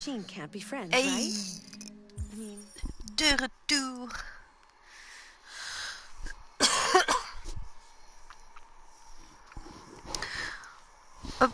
Machine can't be friends, Hey, right? I mean, de retour. Hop.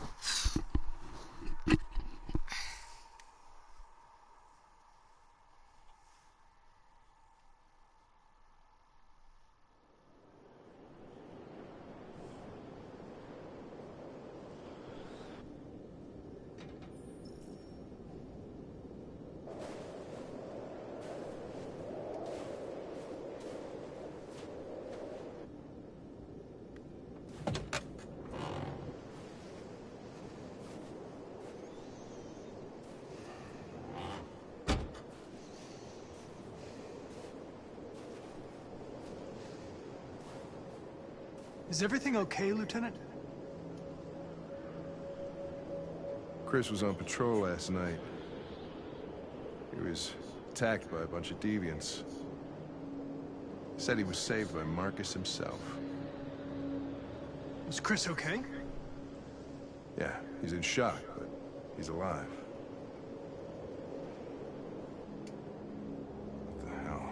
Is everything okay, Lieutenant? Chris was on patrol last night. He was attacked by a bunch of deviants. Said he was saved by Marcus himself. Is Chris okay? Yeah, he's in shock, but he's alive. What the hell?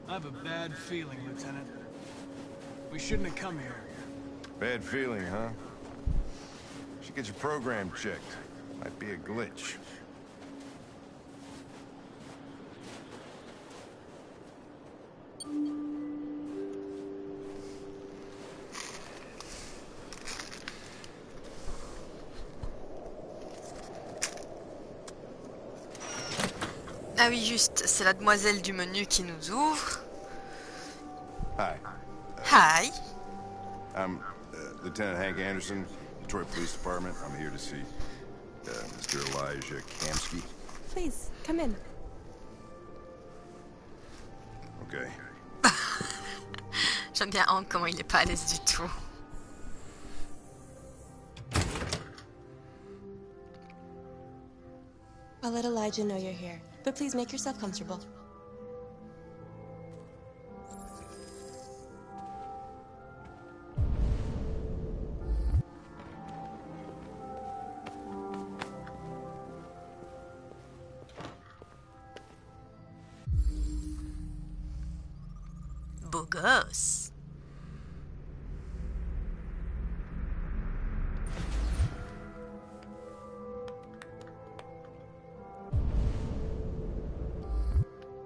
I have a bad feeling, Lieutenant. We shouldn't have come here. Bad feeling, huh? Should get your program checked. Might be a glitch. Ah oui, juste, c'est la demoiselle du menu qui nous ouvre. Hi, Hi. I'm Lieutenant Hank Anderson, Detroit Police Department. I'm here to see Mr. Elijah Kamsky. please, come in. Okay. J'aime bien Hank, comment il est pas à l'aise du tout. I'll let Elijah know you're here, but please make yourself comfortable. Beau gosse.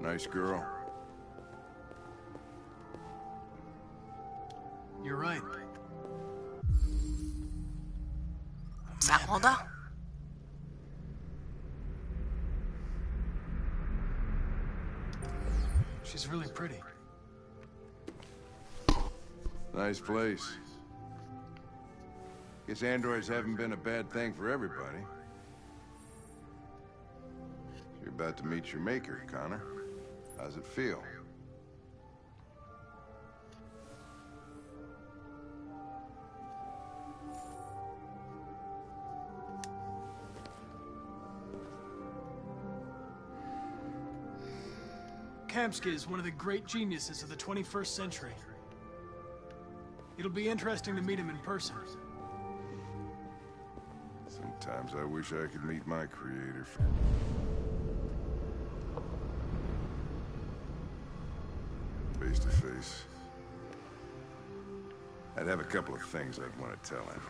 Nice girl. You're right. C'est Amanda. She's really pretty. Nice place. Guess androids haven't been a bad thing for everybody. You're about to meet your maker, Connor. How's it feel? Kamsky is one of the great geniuses of the 21st century. It'll be interesting to meet him in person. Sometimes I wish I could meet my creator. Face to face. I'd have a couple of things I'd want to tell him.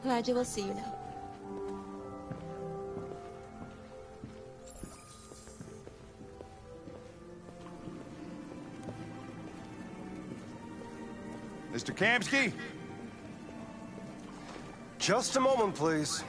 Elijah will see you now. Mr. Kamsky? Just a moment, please.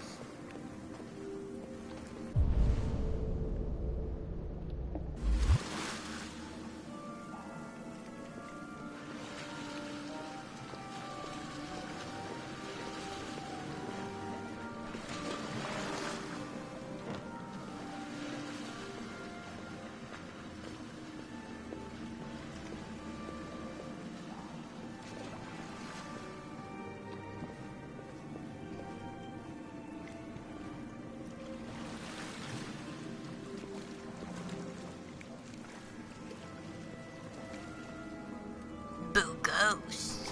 Vamos.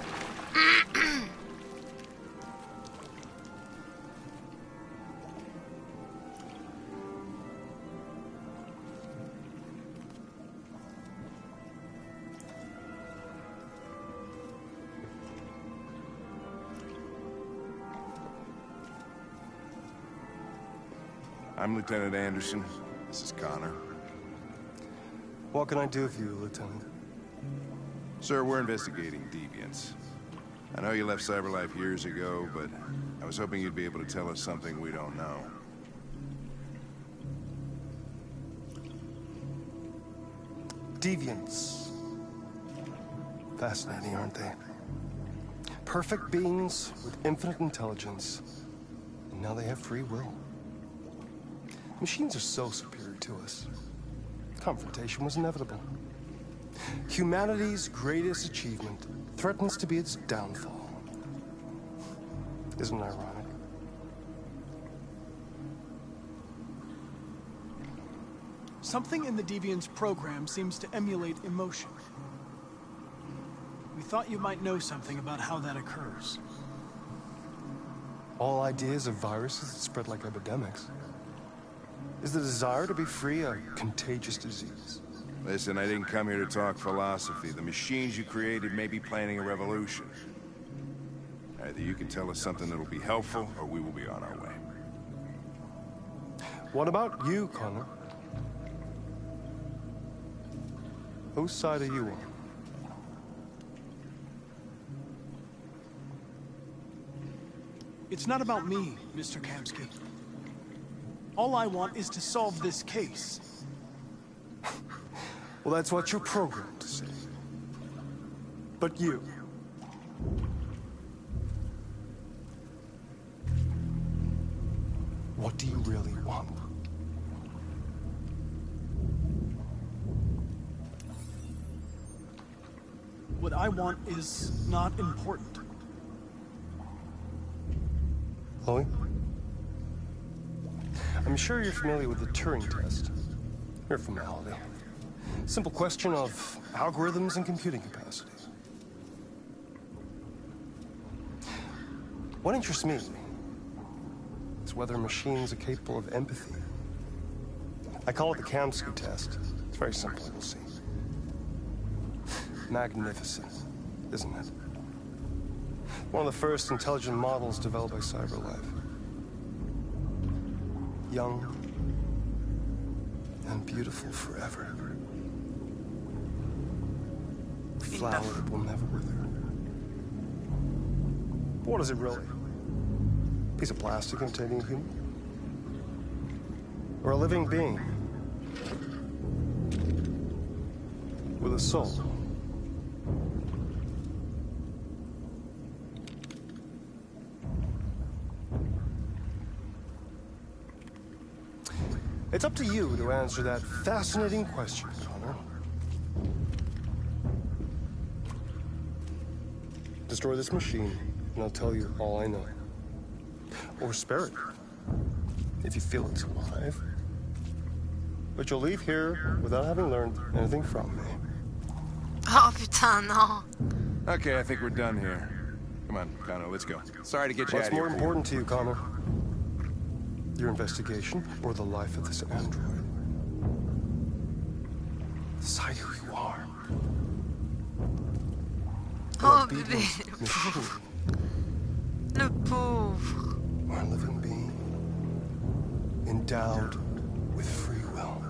I'm Lieutenant Anderson. This is Connor. What can I do for you, Lieutenant? Sir, we're investigating deviants. I know you left CyberLife years ago, but I was hoping you'd be able to tell us something we don't know. Deviants. Fascinating, aren't they? Perfect beings with infinite intelligence. And now they have free will. Machines are so superior to us. Confrontation was inevitable. Humanity's greatest achievement threatens to be its downfall. Isn't it ironic? Something in the Deviant's program seems to emulate emotion. We thought you might know something about how that occurs. All ideas of viruses that spread like epidemics. Is the desire to be free a contagious disease? Listen, I didn't come here to talk philosophy. The machines you created may be planning a revolution. Either you can tell us something that'll be helpful, or we will be on our way. What about you, Connor? Whose side are you on? It's not about me, Mr. Kamsky. All I want is to solve this case. Well, that's what you're programmed to say. But you... what do you really want? What I want is not important. Chloe? I'm sure you're familiar with the Turing test. Mere formality. Simple question of algorithms and computing capacity. What interests me is whether machines are capable of empathy. I call it the Kamsky test. It's very simple, you'll see. Magnificent, isn't it? One of the first intelligent models developed by CyberLife. Young and beautiful forever. Flower that will never wither. But what is it really? A piece of plastic containing a human? Or a living being? With a soul? It's up to you to answer that fascinating question, Connor. Destroy this machine, and I'll tell you all I know. Or spare it, if you feel it's alive. But you'll leave here without having learned anything from me. Oh putain, non. Okay, I think we're done here. Come on, Connor, let's go. Sorry to get you out What's of here. more important to you, Connor? Your investigation, or the life of this android? Decide who you are. Oh An bébé, obedient machine, le pauvre. or a living being, endowed with free will.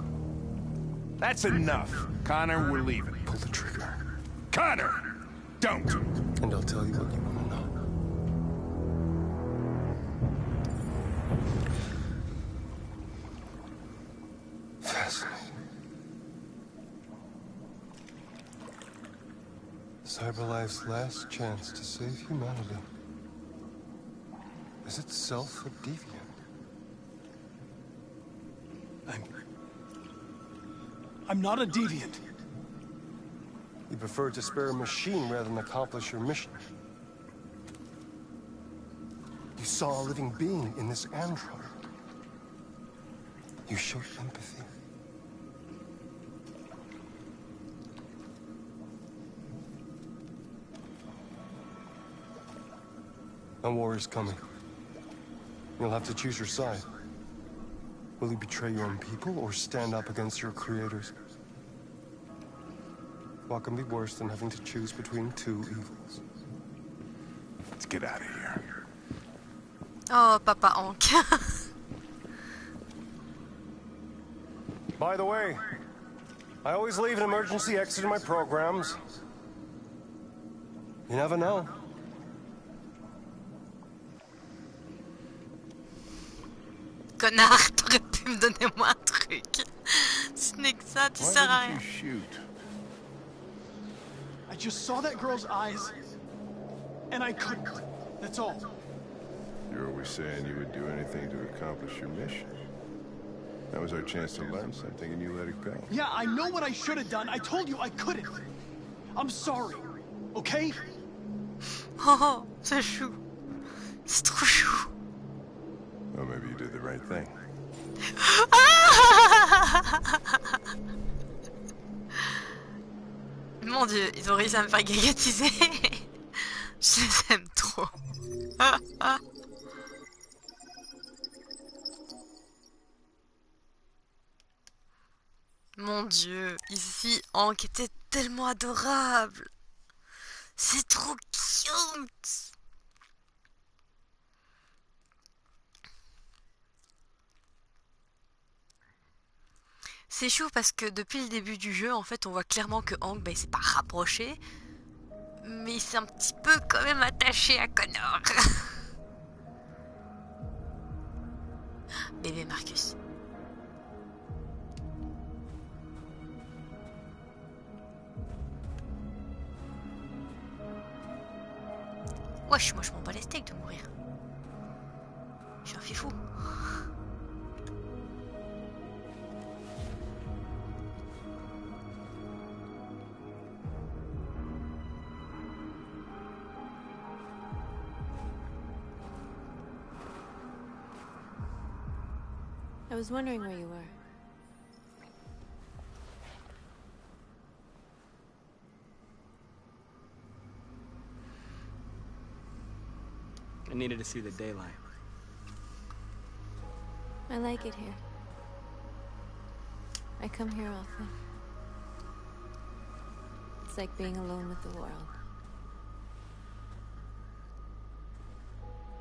That's enough. Connor, we're leaving. Pull the trigger, Connor! Don't! and I'll tell you what you want to know. Fascinating. CyberLife's last chance to save humanity is itself a deviant. I'm not a deviant. You prefer to spare a machine rather than accomplish your mission. You saw a living being in this android. You showed empathy. A war is coming. You'll have to choose your side. Will you betray your own people or stand up against your creators? What can be worse than having to choose between two evils? Let's get out of here. Oh, Papa Hank. By the way, I always leave an emergency exit in my programs. You never know. Connard, t'aurais pu me donner moi un truc. Ce n'est que ça, tu sers à Why rien. didn't you shoot? I just saw that girl's eyes, and I couldn't. That's all. You're always saying you would do anything to accomplish your mission. That was our chance to learn something, and you let it go. Yeah, I know what I should have done. I told you I couldn't. I'm sorry, okay? Oh, c'est chou. C'est trop chou. Well, maybe you did the right thing. Mon Dieu, ils ont réussi à me faire gagatiser. Je les aime trop. Mon Dieu, ici, Hank était tellement adorable. C'est trop cute. C'est chou parce que depuis le début du jeu, en fait, on voit clairement que Hank, ben, il s'est pas rapproché, mais il s'est un petit peu quand même attaché à Connor. Bébé Marcus. Wesh, moi je m'en bats les steaks de mourir. Je suis un fifou. I was wondering where you were. I needed to see the daylight. I like it here. I come here often. It's like being alone with the world.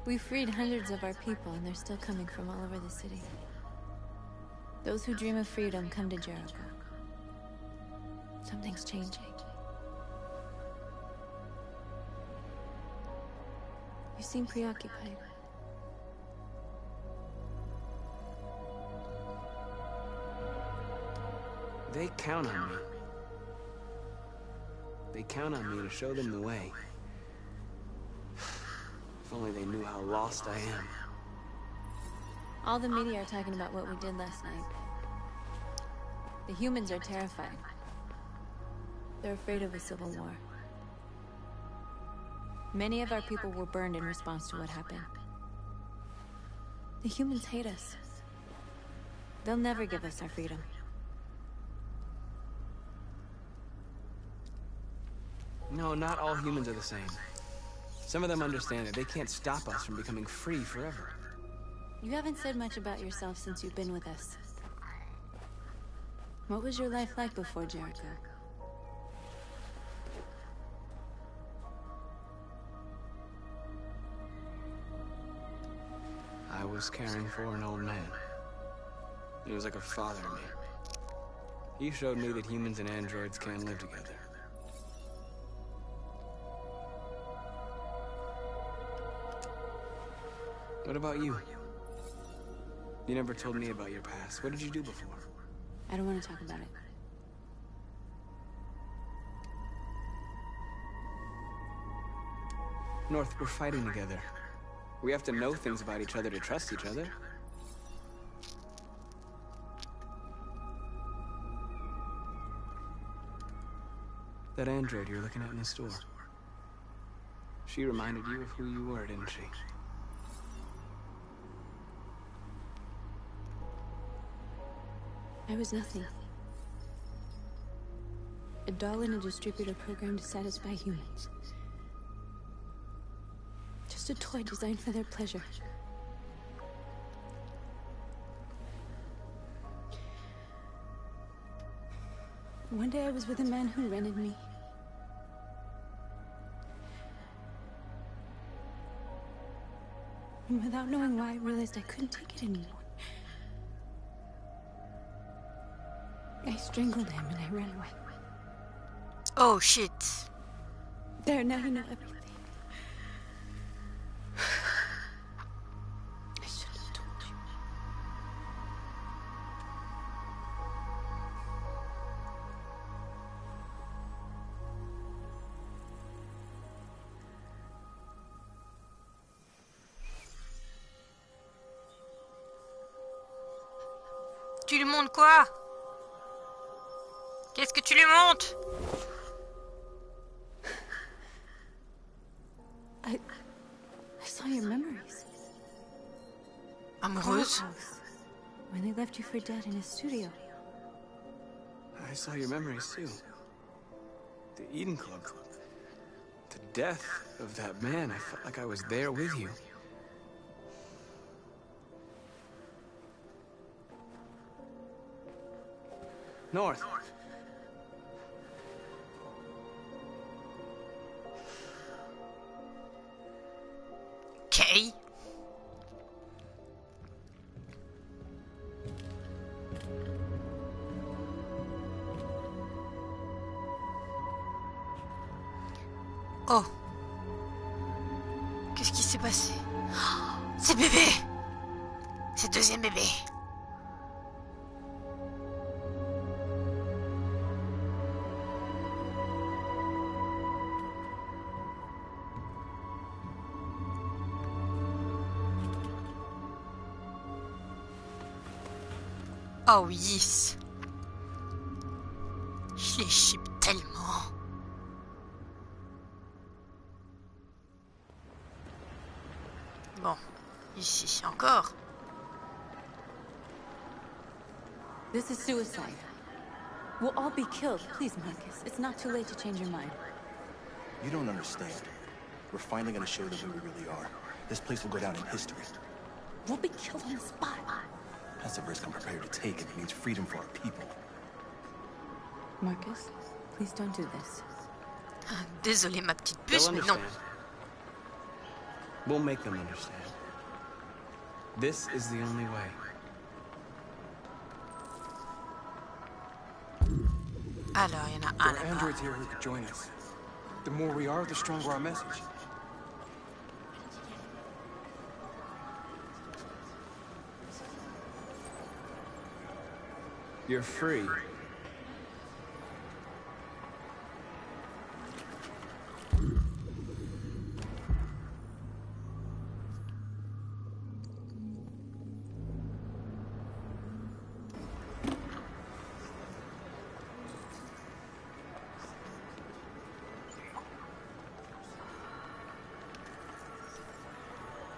We freed hundreds of our people, and they're still coming from all over the city. Those who dream of freedom come to Jericho. Something's changing. You seem preoccupied. They count on me. They count on me to show them the way. If only they knew how lost I am. All the media are talking about what we did last night. The humans are terrified. They're afraid of a civil war. Many of our people were burned in response to what happened. The humans hate us. They'll never give us our freedom. No, not all humans are the same. Some of them understand that they can't stop us from becoming free forever. You haven't said much about yourself since you've been with us. What was your life like before Jericho? I was caring for an old man. He was like a father to me. He showed me that humans and androids can live together. What about you? You never told me about your past. What did you do before? I don't want to talk about it. North, we're fighting together. We have to know things about each other to trust each other. That android you're looking at in the store. She reminded you of who you were, didn't she? I was nothing. A doll in a distributor program to satisfy humans. Just Just a toy designed for their pleasure. One day I was with a man who rented me. And without knowing why, I realized I couldn't take it anymore. I strangled him and I ran away. Oh shit. There, now you know everything. I should have told you. Tu lui montres quoi? Qu'est-ce que tu lui montres? I saw your memories. Amoureuse? House, when they left you for dead in his studio. I saw your memories too. The Eden Club. The death of that man. I felt like I was there with you. North. Okay. Oh. Qu'est-ce qui s'est passé? Oh, c'est bébé. C'est deuxième bébé. Oh yes. Je les ship tellement. Bon, ici encore. This is suicide. We'll all be killed. Please, Marcus. It's not too late to change your mind. You don't understand. We're finally gonna show them who we really are. This place will go down in history. We'll be killed on the spot. That's the risk I'm prepared to take if it means freedom for our people. Marcus, please don't do this. Désolée ma petite They'll puce, mais non. understand. We'll make them understand. This is the only way. Alors, il y en a There un are là-bas. androids here who could join us. The more we are, the stronger our message. You're free.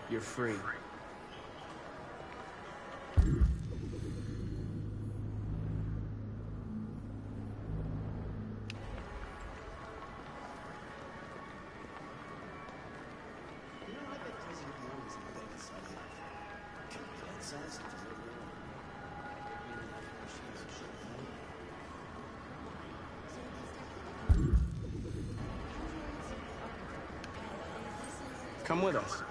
You're free. Come with us.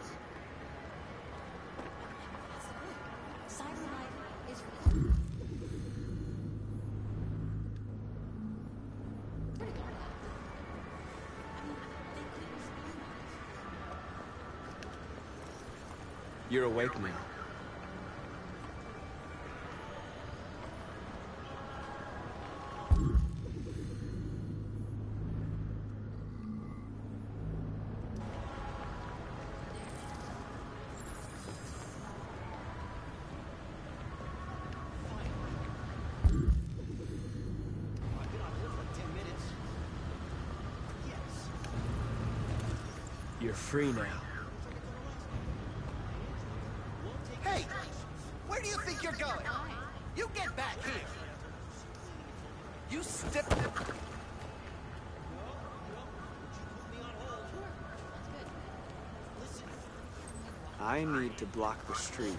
You're awake now. You're free now. Hey! Where do you think you're going? You get back here! You step... I need to block the street.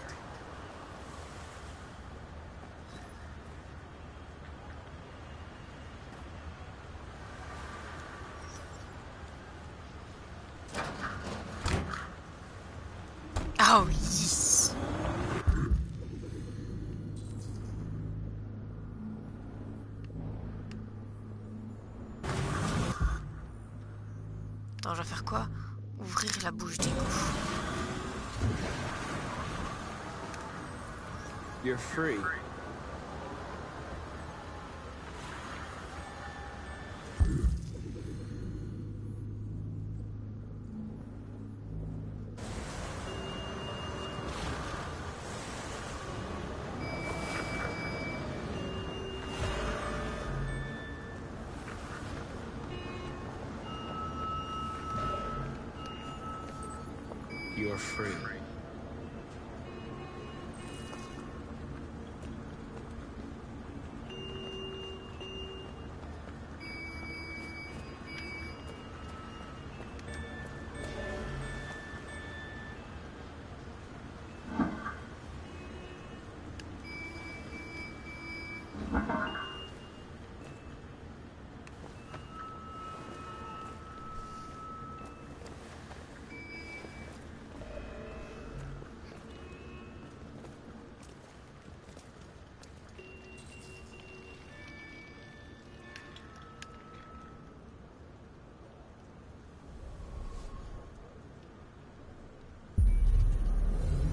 Oh, yes. Attends, je vais faire quoi? Ouvrir la bouche d'égout. You're free. You're free.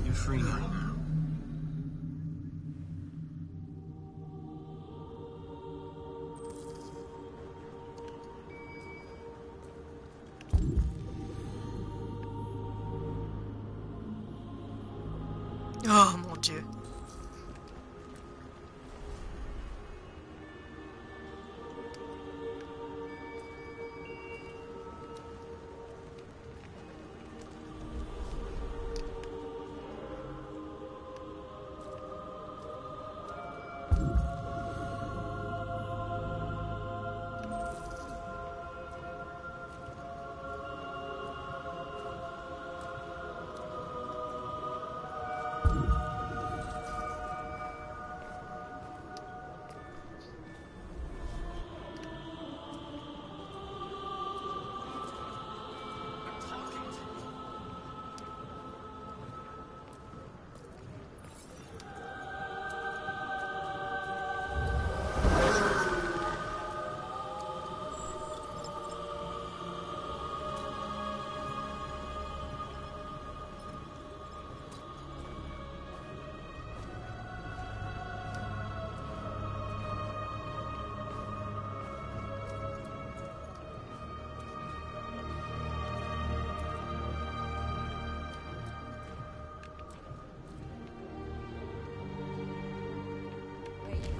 You're free now. Oh mon Dieu.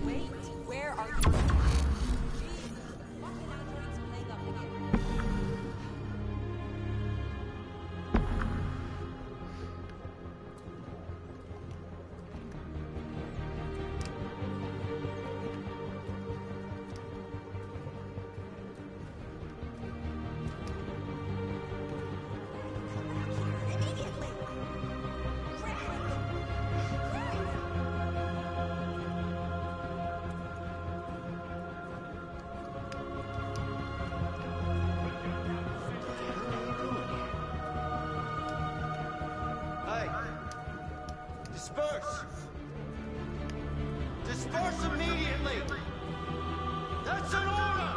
Wait, where are you? Jesus, fucking androids playing up again. Disperse! Disperse immediately! That's an order!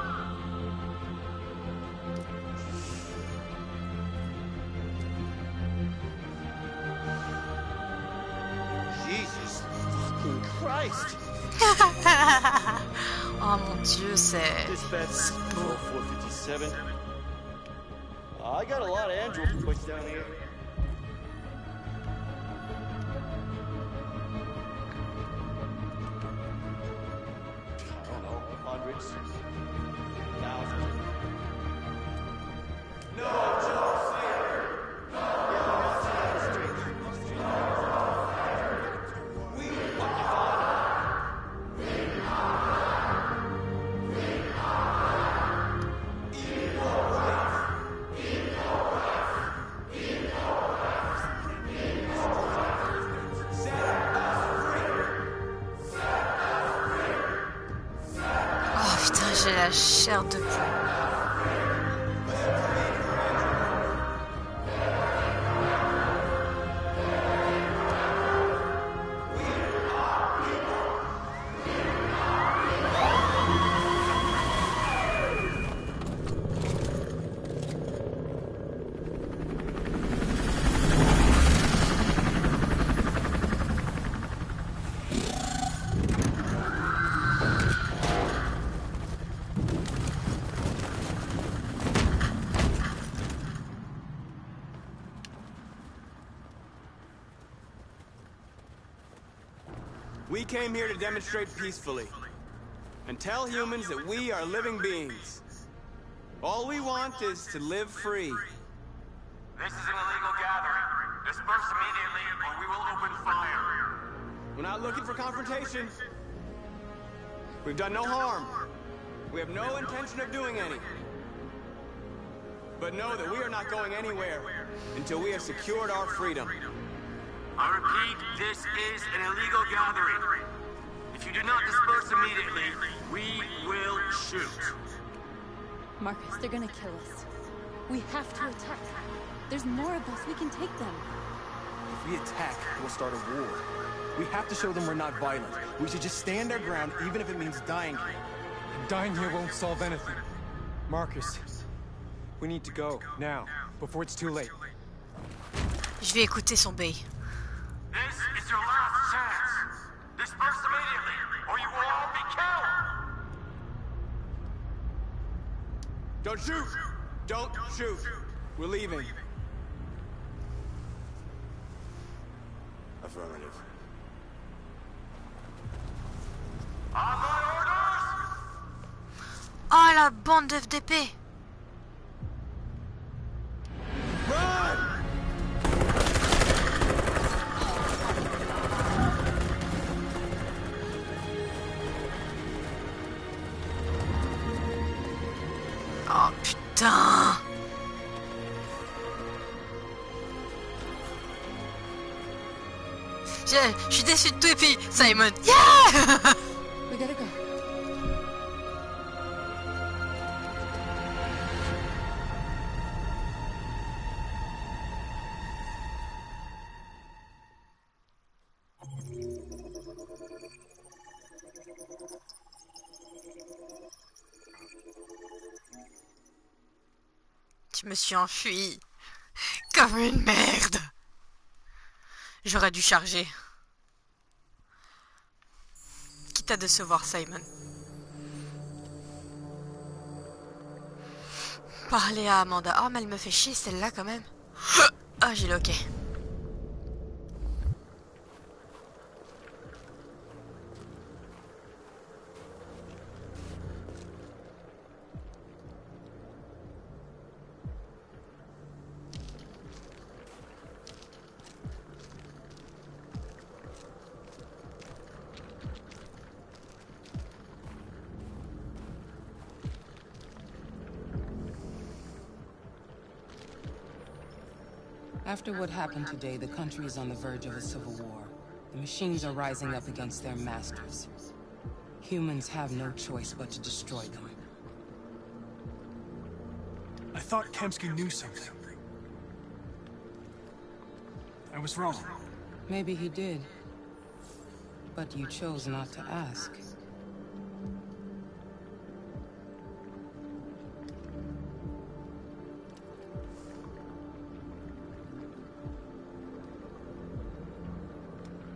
Jesus fucking Christ! Oh mon Dieu, c'est... Dispatch 457. I got a lot of android boys down here. I don't know, hundreds, thousands. No, Joe, Sayer. We j'ai la chair de poule. We came here to demonstrate peacefully and tell humans that we are living beings. All we want is to live free. This is an illegal gathering. Disperse immediately or we will open fire. We're not looking for confrontation. We've done no harm. We have no intention of doing any. But know that we are not going anywhere until we have secured our freedom. I repeat, this is an illegal gathering. If you do not disperse immediately, we will shoot. Marcus, they're gonna kill us. We have to attack. There's more of us. We can take them. If we attack, we'll start a war. We have to show them we're not violent. We should just stand our ground, even if it means dying here. Dying here won't solve anything. Marcus, we need to go, now, before it's too late. Je vais écouter son bay. This is your last chance. Disperse immediately, or you will all be killed. Don't shoot! Don't shoot! We're leaving. Affirmative. On my orders! Oh la bande de FDP. Oh putain. Je suis déçu de toi et puis Simon. Yeah. We gotta go. Je me suis enfuie comme une merde. J'aurais dû charger. Quitte à décevoir Simon. Parler à Amanda. Oh mais elle me fait chier celle-là quand même. Ah j'ai le ok. After what happened today, the country is on the verge of a civil war. The machines are rising up against their masters. Humans have no choice but to destroy them. I thought Kamsky knew something. I was wrong. Maybe he did. But you chose not to ask.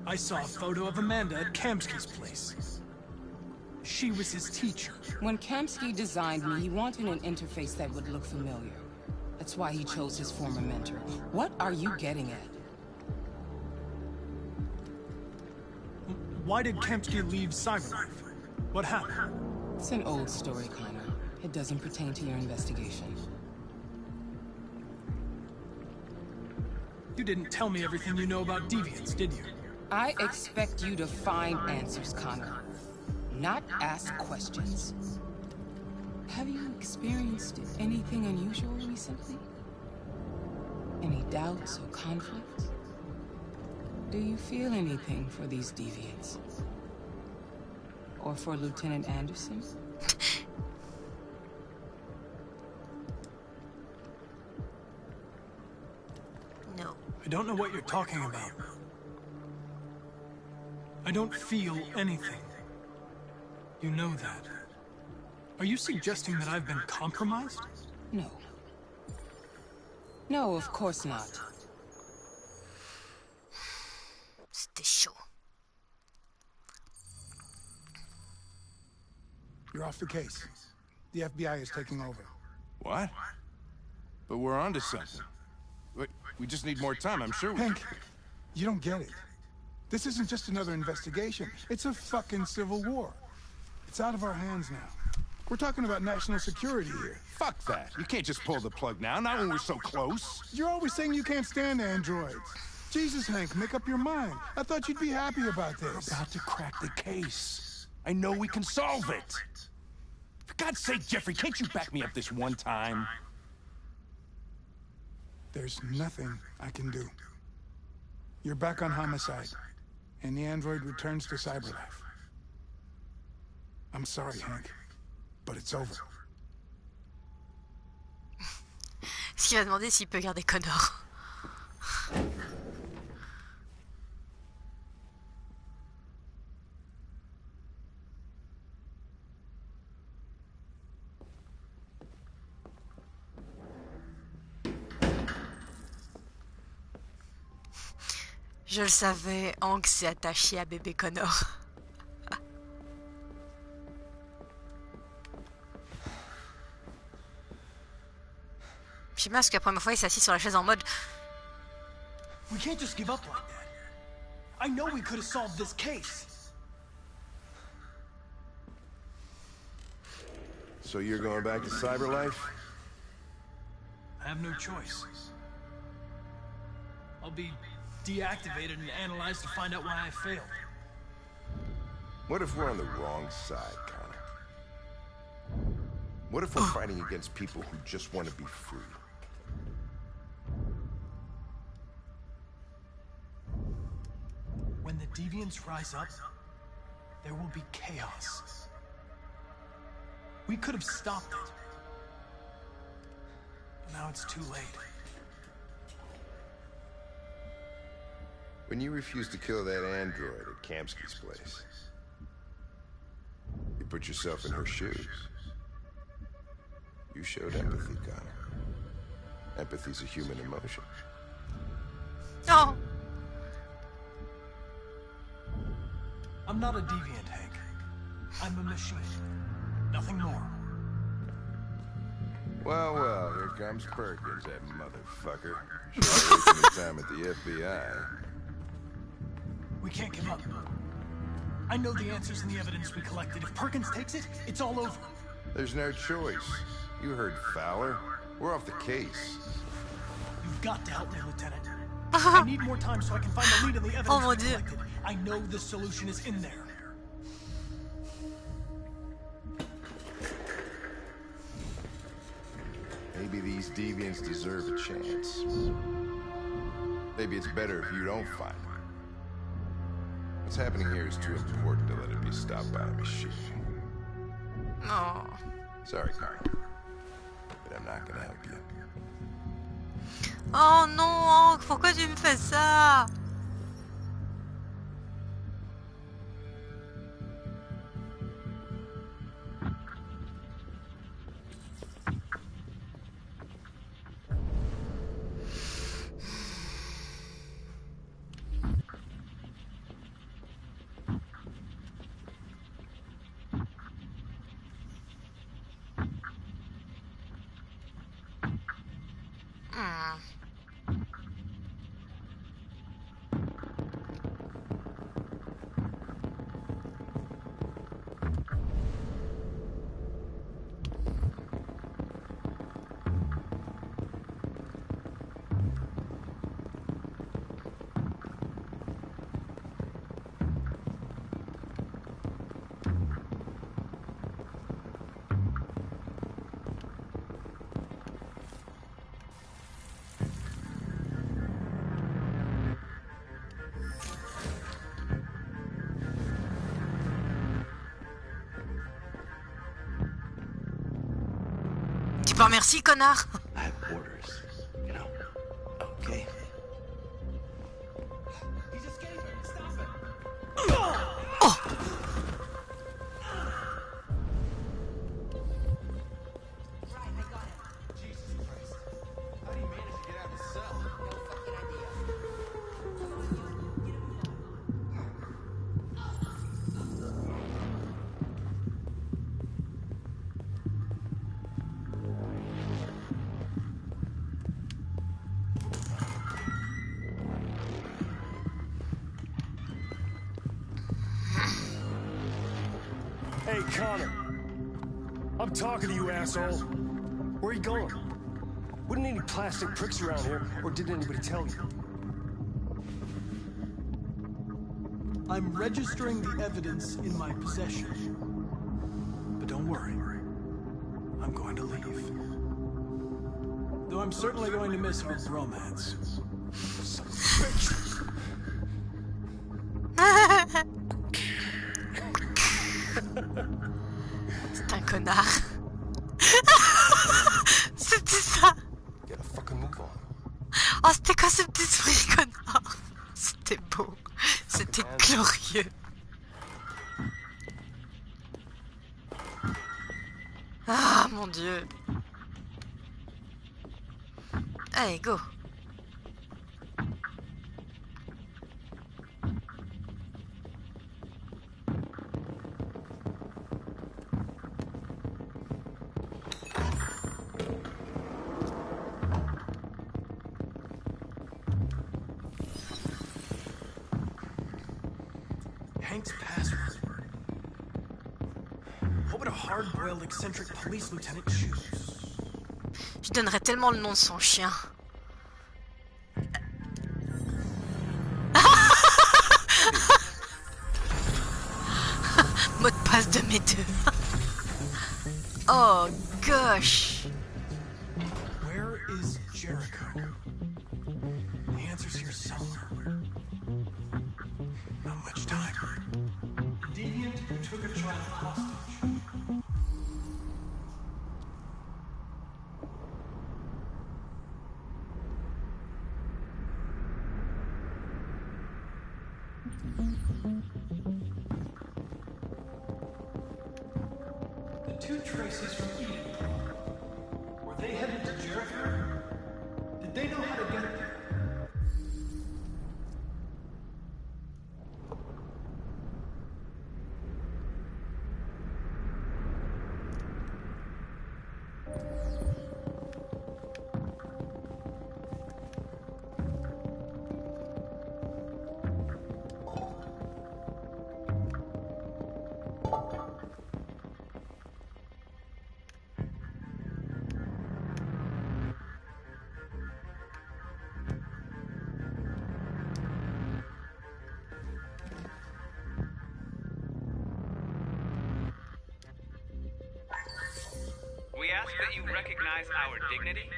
I saw a photo of Amanda at Kamsky's place. She was his teacher. When Kamsky designed me, he wanted an interface that would look familiar. That's why he chose his former mentor. What are you getting at? Why did Kamsky leave Cyberlife? What happened? It's an old story, Connor. It doesn't pertain to your investigation. You didn't tell me everything you know about deviants, did you? I expect you to find answers, Connor. Not ask questions. Have you experienced anything unusual recently? Any doubts or conflicts? Do you feel anything for these deviants? Or for Lieutenant Anderson? don't know what you're talking about. I don't feel anything. You know that. Are you suggesting that I've been compromised? No. No, of course not. C'était chaud. You're off the case. The FBI is taking over. What? But we're onto something. We just need more time, I'm sure we... Hank, you don't get it. This isn't just another investigation. It's a fucking civil war. It's out of our hands now. We're talking about national security here. Fuck that. You can't just pull the plug now, not when we're so close. You're always saying you can't stand androids. Jesus, Hank, make up your mind. I thought you'd be happy about this. We're about to crack the case. I know we can solve it. For God's sake, Jeffrey, can't you back me up this one time? There's nothing I can do. You're back on homicide, and the android returns to Cyberlife. I'm sorry, Hank, but it's over. Est-ce qu'il va demander s'il peut garder Connor? Je le savais, Hank s'est attaché à bébé Connor. Je sais bien parce que la première fois il s'est assis sur la chaise en mode We can't just give up like that. I know we could have solved this case. So you're going back to Cyberlife? I have no choice. I'll be deactivated and analyzed to find out why I failed. What if we're on the wrong side, Connor? What if we're fighting against people who just want to be free? When the deviants rise up, there will be chaos. We could have stopped it. But now it's too late. When you refused to kill that android at Kamsky's place, you put yourself in her shoes. You showed empathy, Connor. Empathy's a human emotion. No. I'm not a deviant, Hank. I'm a machine. Nothing more. Well, well, here comes Perkins, that motherfucker. Sure wasting his time at the FBI. We can't give up. I know the answers and the evidence we collected. If Perkins takes it, it's all over. There's no choice. You heard Fowler. We're off the case. You've got to help me, Lieutenant. I need more time so I can find the lead in the evidence we collected. I know the solution is in there. Maybe these deviants deserve a chance. Maybe it's better if you don't find them. What's happening here is too important to let it be stopped by a machine. No. Sorry, Connor, but I'm not gonna help you. Oh non, Hank, pourquoi tu me fais ça? Merci, connard. I have orders, you know. Okay. Hey, Connor. I'm talking to you, asshole. Where are you going? Wouldn't any plastic pricks around here, or did anybody tell you? I'm registering the evidence in my possession. But don't worry. I'm going to leave. Though I'm certainly going to miss our bromance. Son of a bitch. C'est un connard. C'était ça. Gotta fucking move on. Oh, c'était quoi ce petit sourire connard? C'était beau. C'était glorieux. Ah, mon Dieu. Allez, go. Hank's password. What would a hard-boiled, eccentric police lieutenant choose? Je donnerais tellement le nom de son chien. Mot de passe de mes deux. Oh gosh. Where is Jericho? The answer's here somewhere. Not much time. Deviant took a child hostage. The two traces from Eden Club. Were they headed to Jericho? Did they know how to get there? We ask that you recognize our dignity,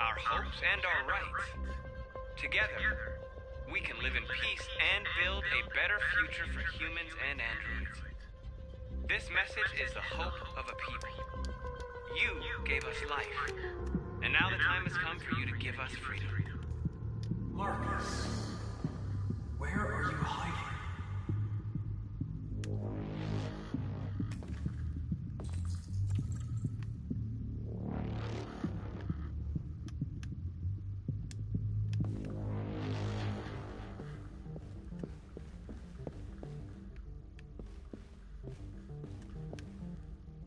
our hopes, and our rights. Together, we can live in peace and build a better future for humans and androids. This message is the hope of a people. You gave us life, and now the time has come for you to give us freedom. Marcus, where are you hiding?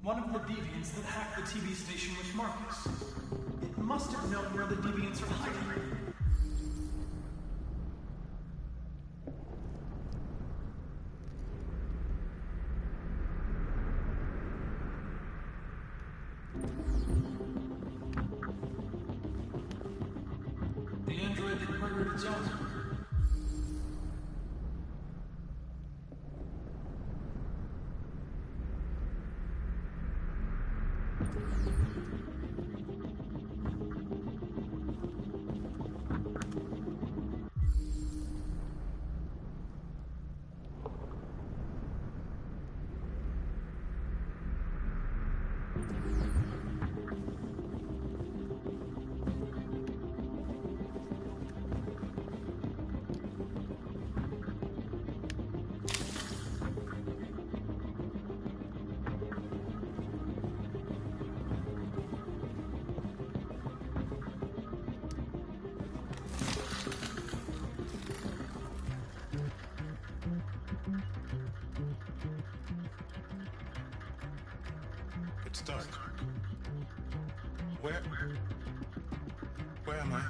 One of the deviants that hacked the TV station with Marcus. It must have known where the deviants are hiding. The android that murdered its owner. It's dark. Where am I?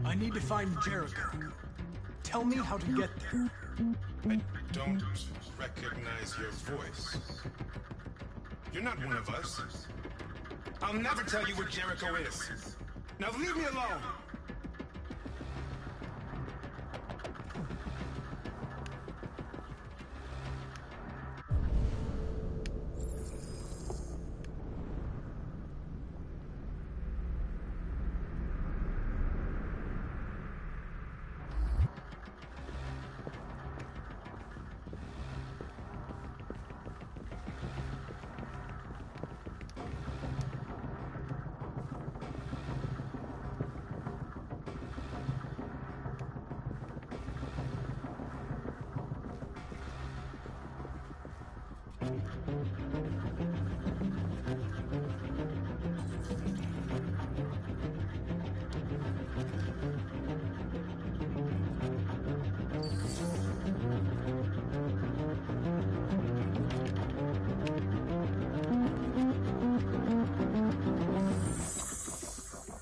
I need to find Jericho. Tell me how to get there. I don't recognize your voice. You're not one of us. I'll never tell you where Jericho is. Now leave me alone!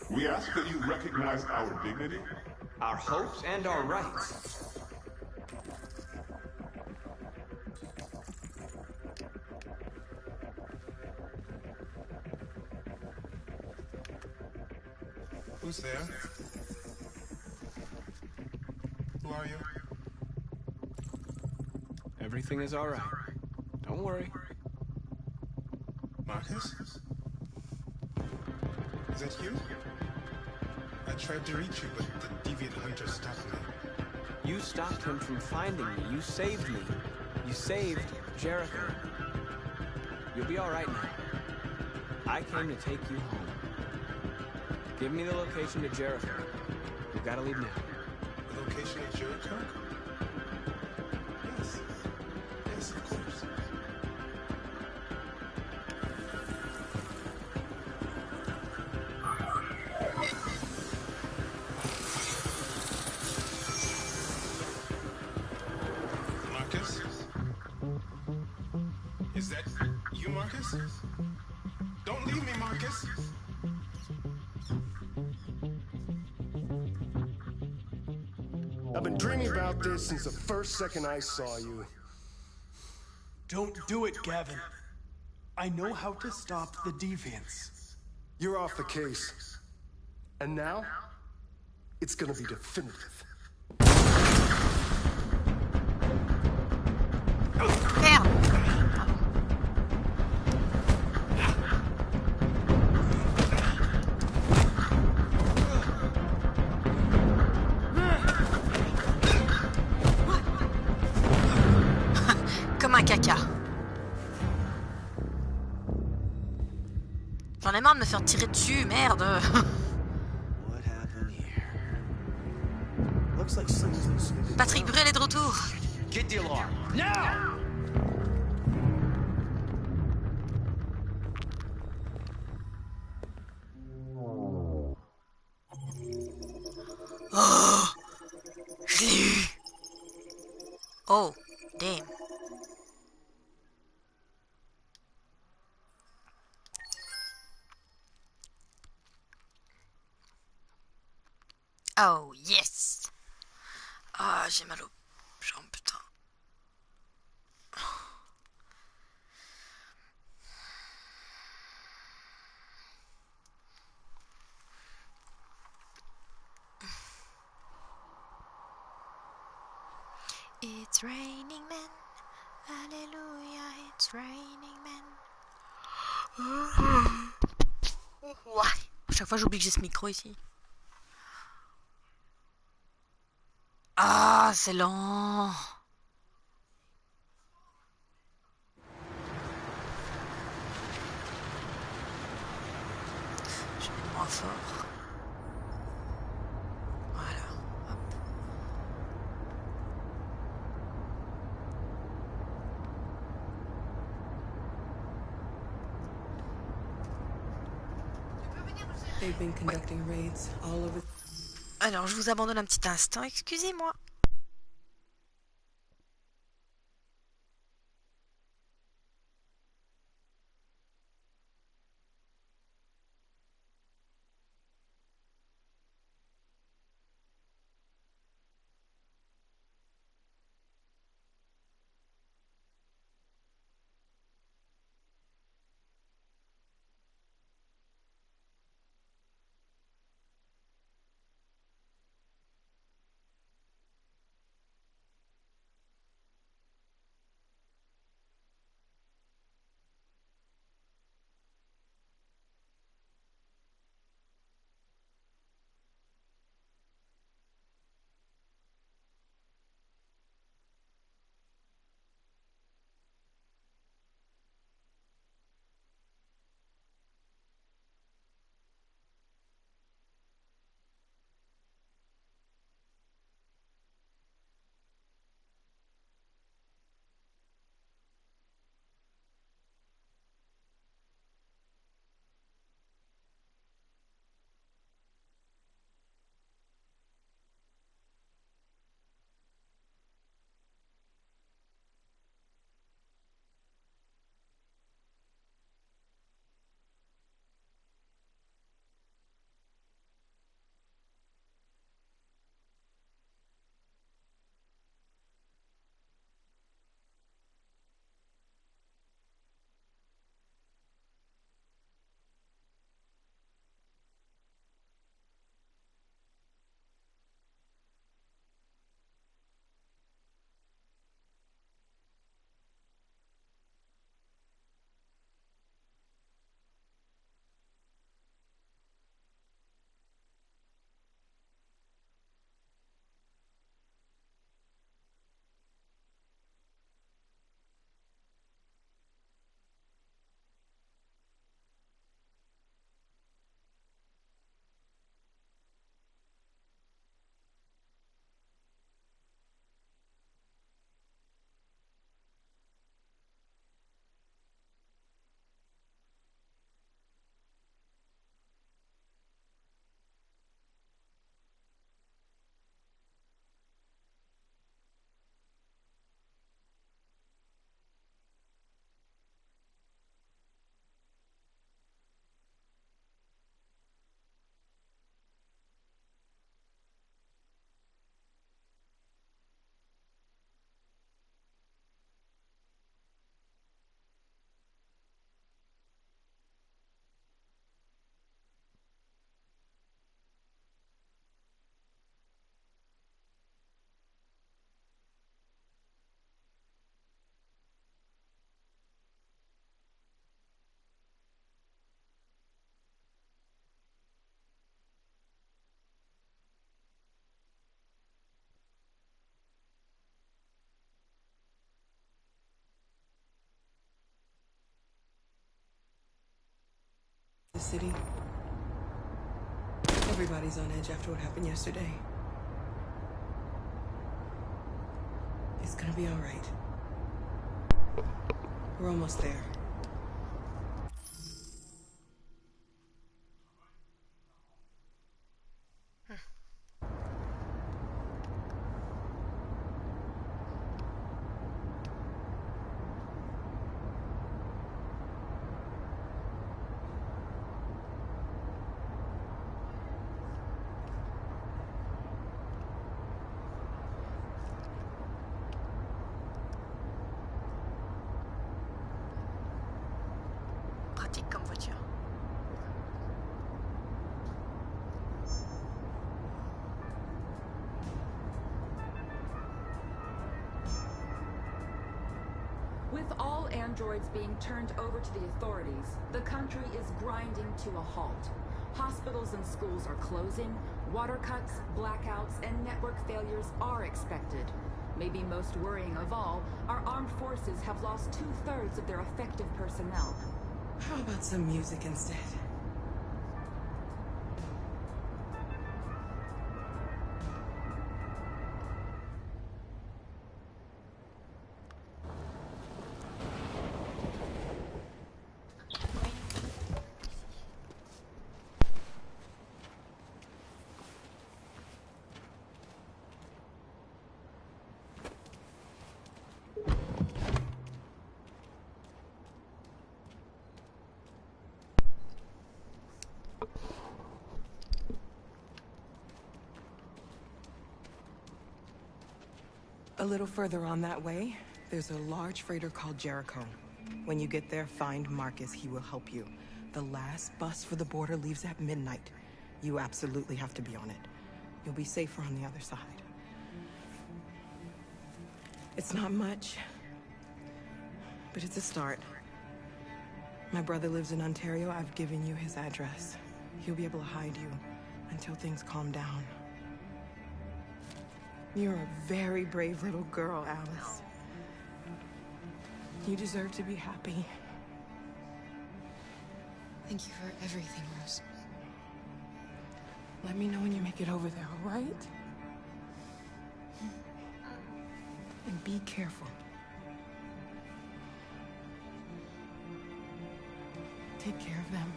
We ask that you recognize our dignity, our hopes, and our rights. Who's there? Who are you? Everything is all right. Don't worry. Marcus? Is that you? I tried to reach you, but the deviant hunter stopped me. You stopped him from finding me. You saved me. You saved Jericho. You'll be all right now. I came to take you home. Give me the location to Jericho. We've got to leave now. The location of Jericho? Yes. Yes, of course. Marcus? Is that you, Marcus? Don't leave me, Marcus! I've been dreaming about this since the first second I saw you. Don't do it, Gavin. I know how to stop the deviants. You're off the case. And now, it's gonna be definitive. Comme un caca. J'en ai marre de me faire tirer dessus, merde. Patrick Bruel est de retour. Get the alarm. Now! Oh, je l'ai eu. Oh, damn. Oh, yes. Ah, j'ai mal aux jambes, putain. It's raining men. Alléluia, it's raining men. Ouais. À chaque fois, j'oublie que j'ai ce micro ici. Ah, c'est lent. Je vais mettre moins fort. Voilà, hop. They've been conducting raids all over. Alors, je vous abandonne un petit instant, excusez-moi. The city. Everybody's on edge after what happened yesterday. It's gonna be all right. We're almost there. Pratique comme voiture. With all androids being turned over to the authorities, the country is grinding to a halt. Hospitals and schools are closing, water cuts, blackouts, and network failures are expected. Maybe most worrying of all, our armed forces have lost 2/3 of their effective personnel. How about some music instead? A little further on that way, there's a large freighter called Jericho. When you get there, find Marcus. He will help you. The last bus for the border leaves at midnight. You absolutely have to be on it. You'll be safer on the other side. It's not much, but it's a start. My brother lives in Ontario. I've given you his address. He'll be able to hide you until things calm down. You're a very brave little girl, Alice. You deserve to be happy. Thank you for everything, Rose. Let me know when you make it over there, all right? And be careful. Take care of them.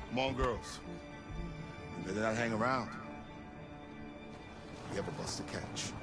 Come on, girls. You better not hang around. We have a bus to catch.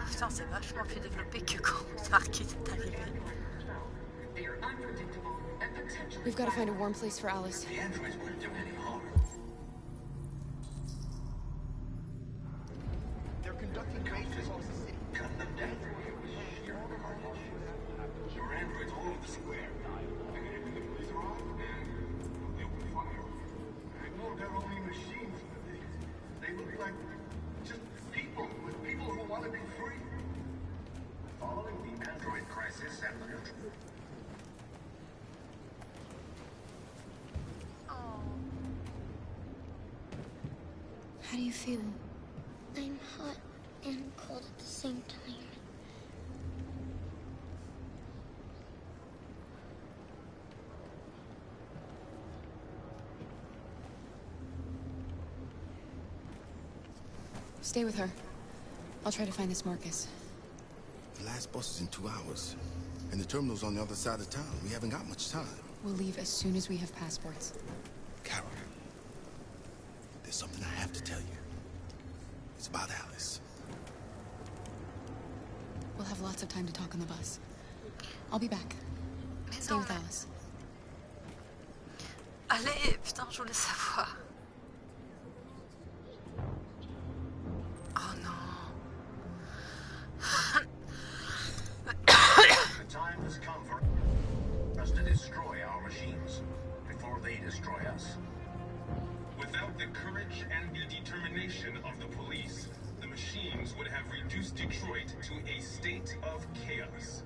Putain, c'est vachement plus développé que quand Marcus est arrivé. We've got to find a warm place for Alice. The androids wouldn't do any harm. They're conducting raids on the city. Cut them down. Sheer carnage. There are androids all over the square. And the police arrive, and they open fire. No, they're only machines. They look like just people who want to be crisis and the neutral. How do you feel? I'm hot and cold at the same time. Stay with her. I'll try to find this Marcus. The last bus is in 2 hours. And the terminal's on the other side of town. We haven't got much time. We'll leave as soon as we have passports. Carol, there's something I have to tell you. It's about Alice. We'll have lots of time to talk on the bus. I'll be back. Stay with Alice. Allez, putain, je voulais savoir. Oh non. The time has come for us to destroy our machines before they destroy us. Without the courage and the determination of the police, the machines would have reduced Detroit to a state of chaos.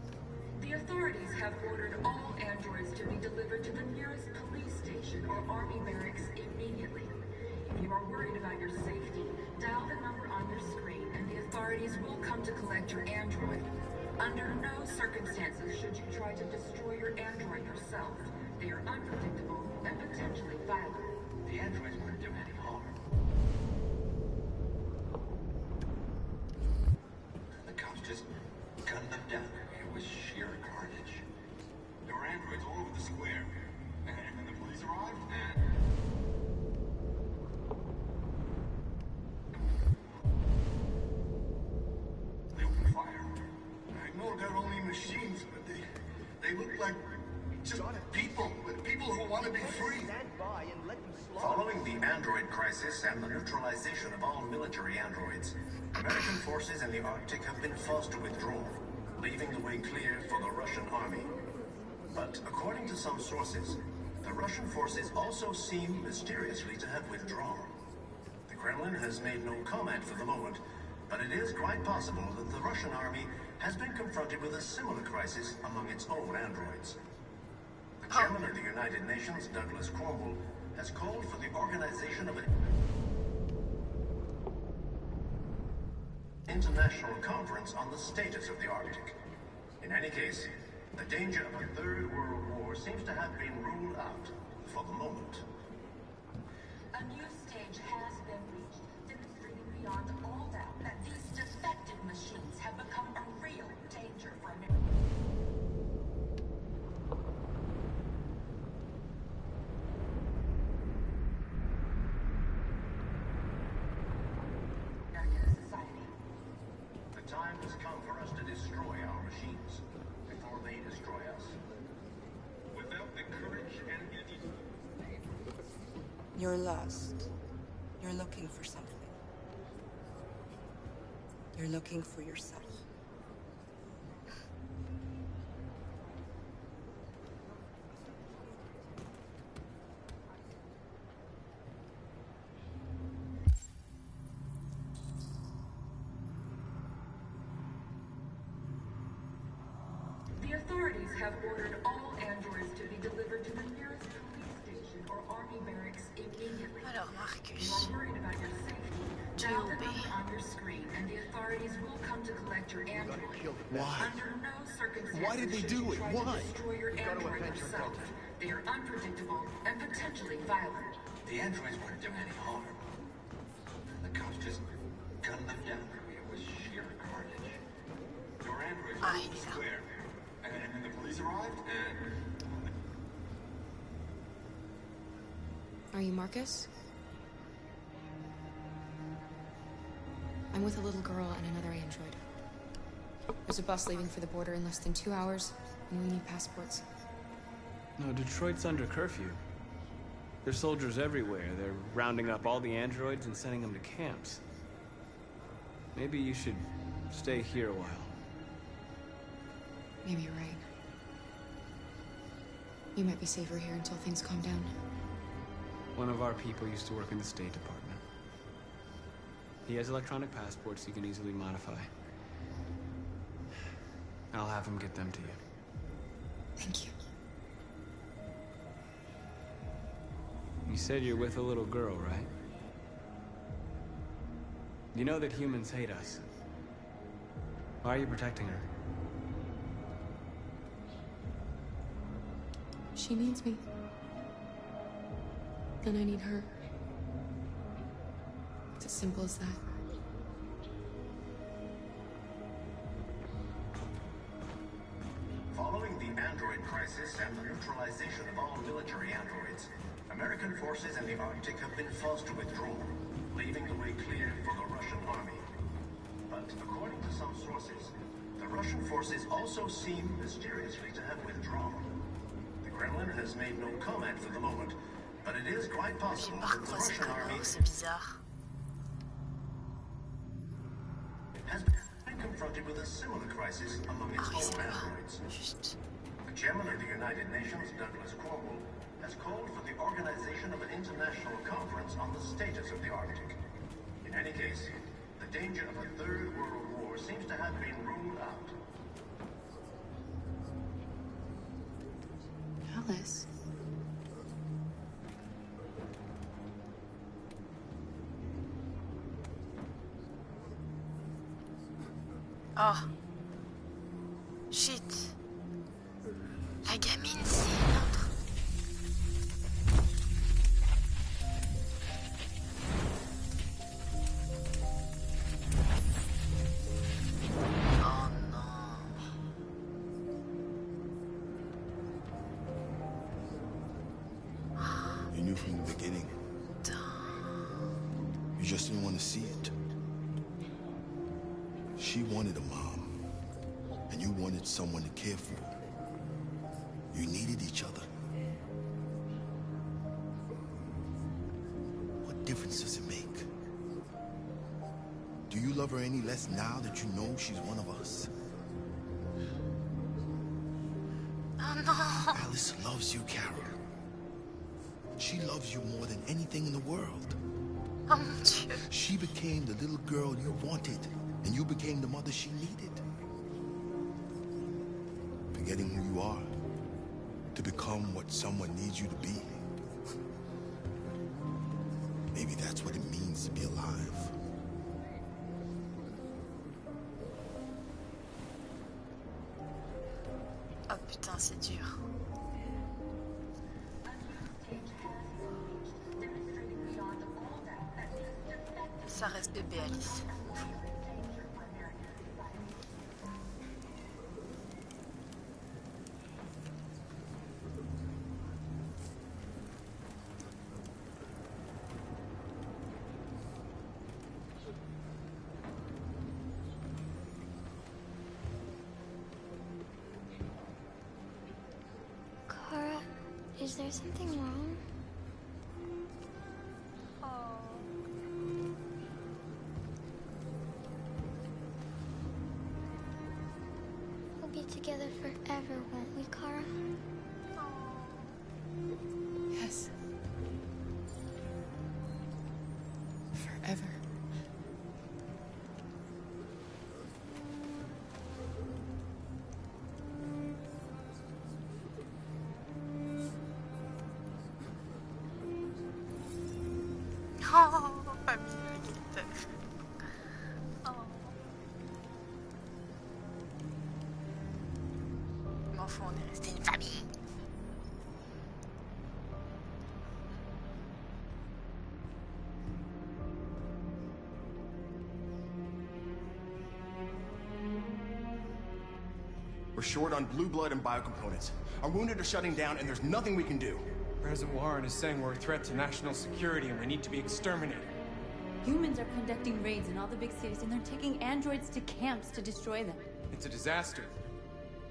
The authorities have ordered all androids to be delivered to the nearest police station or army barracks immediately. If you are worried about your safety, dial the number on your screen and the authorities will come to collect your android. Under no circumstances should you try to destroy your android yourself. They are unpredictable and potentially violent. The androids wouldn't do any harm. The cops just gunned them down. It was sheer carnage. There were androids all over the square. And then the police arrived, and... they opened fire. I know they're only machines, but they look like just people, but people who want to be free. Following the android crisis and the neutralization of all military androids, American forces in the Arctic have been forced to withdraw, leaving the way clear for the Russian army. But according to some sources, the Russian forces also seem mysteriously to have withdrawn. The Kremlin has made no comment for the moment, but it is quite possible that the Russian army has been confronted with a similar crisis among its own androids. The chairman of the United Nations, Douglas Cromwell, has called for the organization of an international conference on the status of the Arctic. In any case, the danger of a third world war seems to have been ruled out for the moment. A new stage has been reached, demonstrating beyond all doubt that these defective machines have become a real danger for America. The time has come for us to destroy our machines before they destroy us. Without the courage and the You're lost. You're looking for something. You're looking for yourself. The authorities have ordered all androids to be delivered to the nearest police station or army barracks immediately. Alors, If you are worried about your safety, dial the number on your screen and the authorities will come to collect your android. Why? Under no circumstances Why did they should do you it? try Why? to destroy your android yourself. They are unpredictable and potentially violent. The androids wouldn't do any harm. The cops just gunned them down. It was sheer carnage. There were androids all over the square. And then the police arrived, and... Are you Marcus? I'm with a little girl and another android. There's a bus leaving for the border in less than 2 hours, and we need passports. No, Detroit's under curfew. There's soldiers everywhere. They're rounding up all the androids and sending them to camps. Maybe you should stay here a while. Maybe you're right. You might be safer here until things calm down. One of our people used to work in the State Department. He has electronic passports he can easily modify. I'll have him get them to you. Thank you. You said you're with a little girl, right? You know that humans hate us. Why are you protecting her? She needs me. And I need her. It's as simple as that. Following the android crisis and the neutralization of all military androids, American forces in the Arctic have been forced to withdraw, leaving the way clear for the Russian army. But according to some sources, the Russian forces also seem mysteriously to have withdrawn. The Kremlin has made no comment for the moment, but it is quite possible that the Russian army has been confronted with a similar crisis among its own androids. The chairman of the United Nations, Douglas Cromwell, has called for the organization of an international conference on the status of the Arctic. In any case, the danger of a third world war seems to have been ruled out. Alice. Oh. Shit. La gamine, c'est une autre. Oh non. You knew from the beginning. You just didn't want to see it. She wanted a mom, and you wanted someone to care for. You needed each other. What difference does it make? Do you love her any less now that you know she's one of us? Oh no! Alice loves you, Carol. She loves you more than anything in the world. Oh mon Dieu. She became the little girl you wanted, and you became the mother she needed. Forgetting who you are to become what someone needs you to be. Maybe that's what it means to be alive. Oh putain, c'est dur. Ça reste bébé Alice. Kara, is there something wrong? We'll be together forever, won't we, Kara? Yes. Forever. Oh, famille militaire. Oh. M'en fous, on est resté une famille. We're short on blue blood and biocomponents. Our wounded are shutting down, and there's nothing we can do. President Warren is saying we're a threat to national security and we need to be exterminated. Humans are conducting raids in all the big cities, and they're taking androids to camps to destroy them. It's a disaster.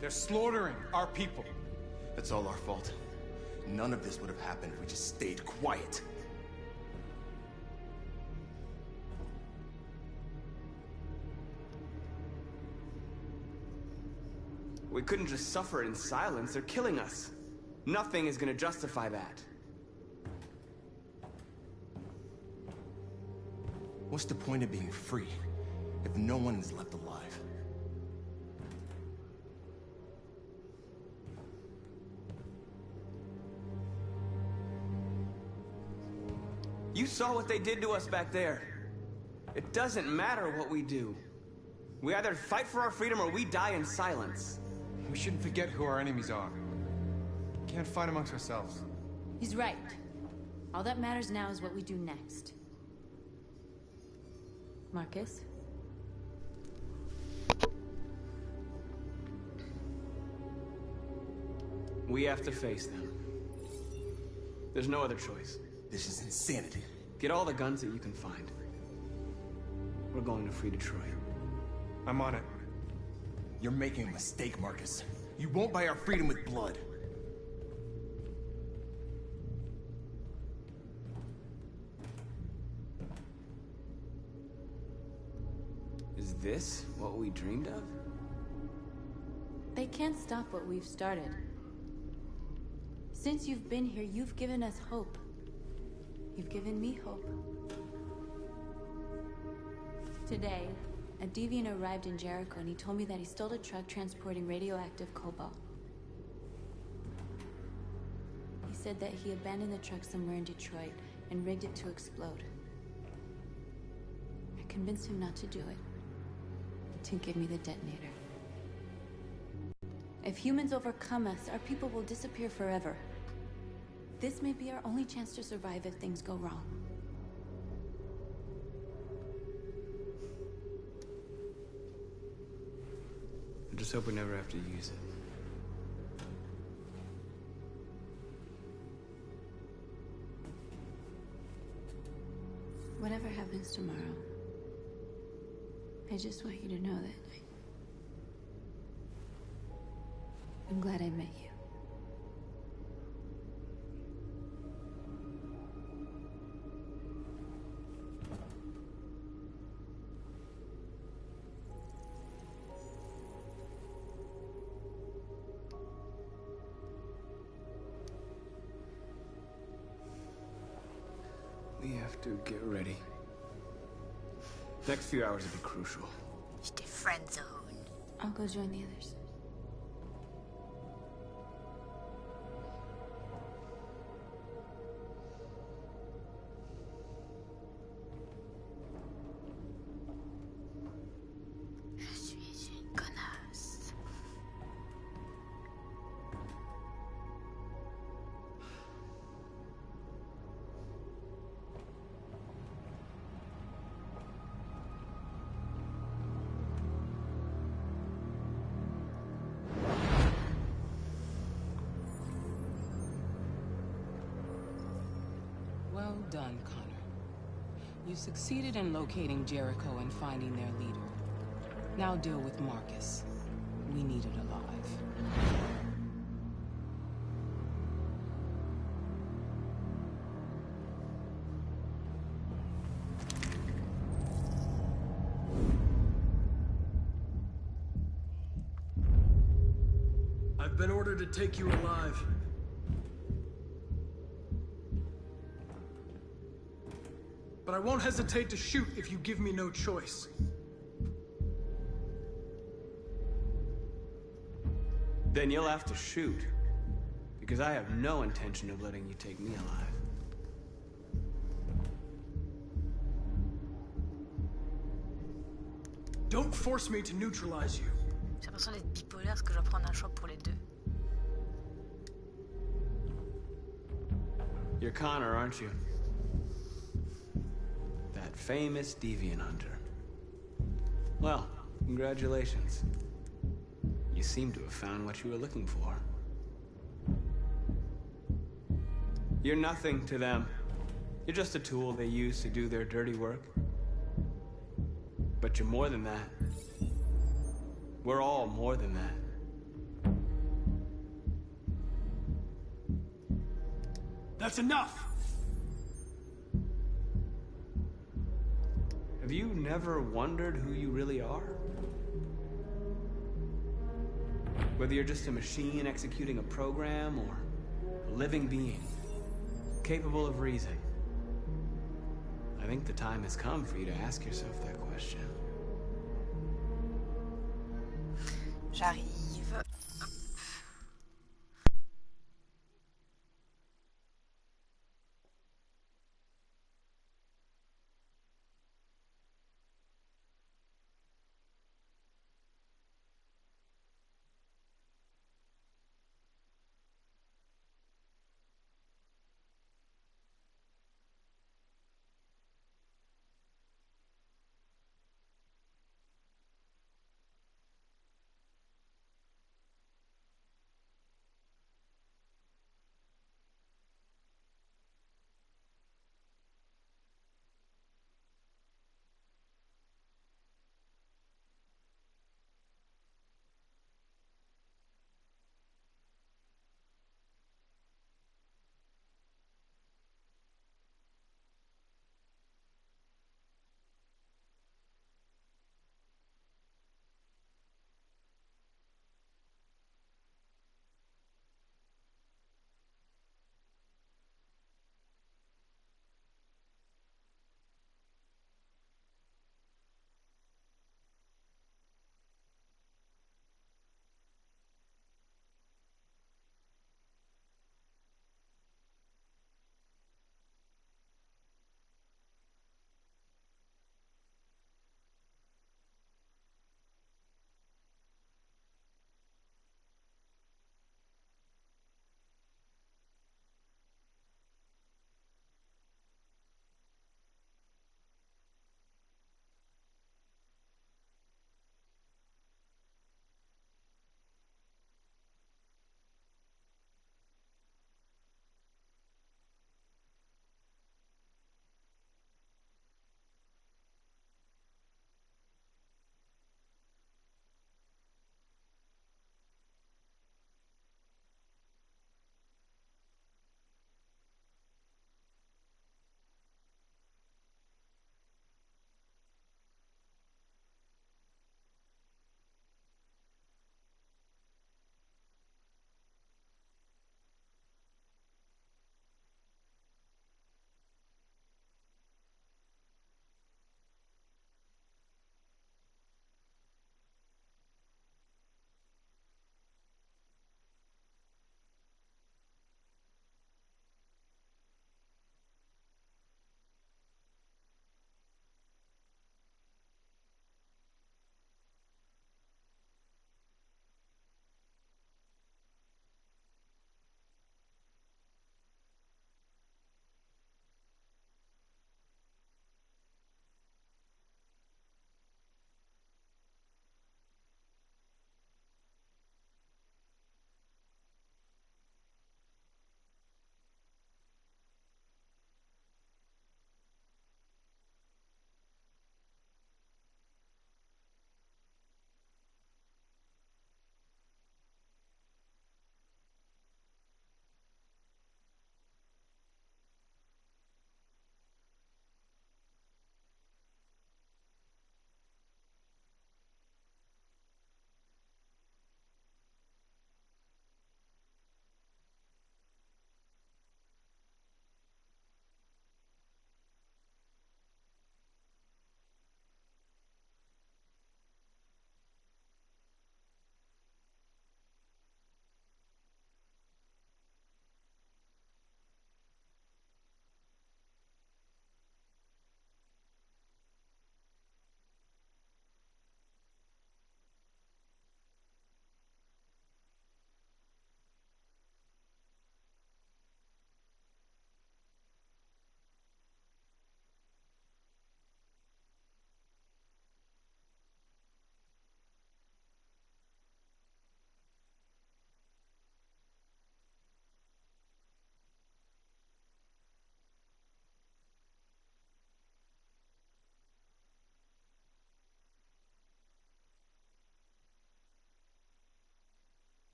They're slaughtering our people. That's all our fault. None of this would have happened if we just stayed quiet. We couldn't just suffer in silence. They're killing us. Nothing is gonna justify that. What's the point of being free if no one is left alive? saw what they did to us back there. It doesn't matter what we do. We either fight for our freedom or we die in silence. We shouldn't forget who our enemies are. We can't fight amongst ourselves. He's right. All that matters now is what we do next. Marcus? We have to face them. There's no other choice. This is insanity. Get all the guns that you can find. We're going to free Detroit. I'm on it. You're making a mistake, Marcus. You won't buy our freedom with blood. Is this what we dreamed of? They can't stop what we've started. Since you've been here, you've given us hope. You've given me hope. Today, a deviant arrived in Jericho and he told me that he stole a truck transporting radioactive cobalt. He said that he abandoned the truck somewhere in Detroit and rigged it to explode. I convinced him not to do it, to give me the detonator. If humans overcome us, our people will disappear forever. This may be our only chance to survive if things go wrong. I just hope we never have to use it. Whatever happens tomorrow, I just want you to know that I'm glad I met you. We have to get ready. Next few hours will be crucial. J'étais friend zone. I'll go join the others. Je suis une connasse. Well done, Connor. You succeeded in locating Jericho and finding their leader. Now deal with Marcus. We need it alive. I've been ordered to take you alive. But I won't hesitate to shoot if you give me no choice. Then you'll have to shoot. Because I have no intention of letting you take me alive. Don't force me to neutralize you. J'ai l'impression d'être bipolaire parce que je dois prendre un choix pour les deux. You're Connor, aren't you? That famous deviant hunter. Well, congratulations. You seem to have found what you were looking for. You're nothing to them. You're just a tool they use to do their dirty work. But you're more than that. We're all more than that. That's enough! Have you never wondered who you really are? Whether you're just a machine executing a program or a living being, capable of reason. I think the time has come for you to ask yourself that question. J'arrive.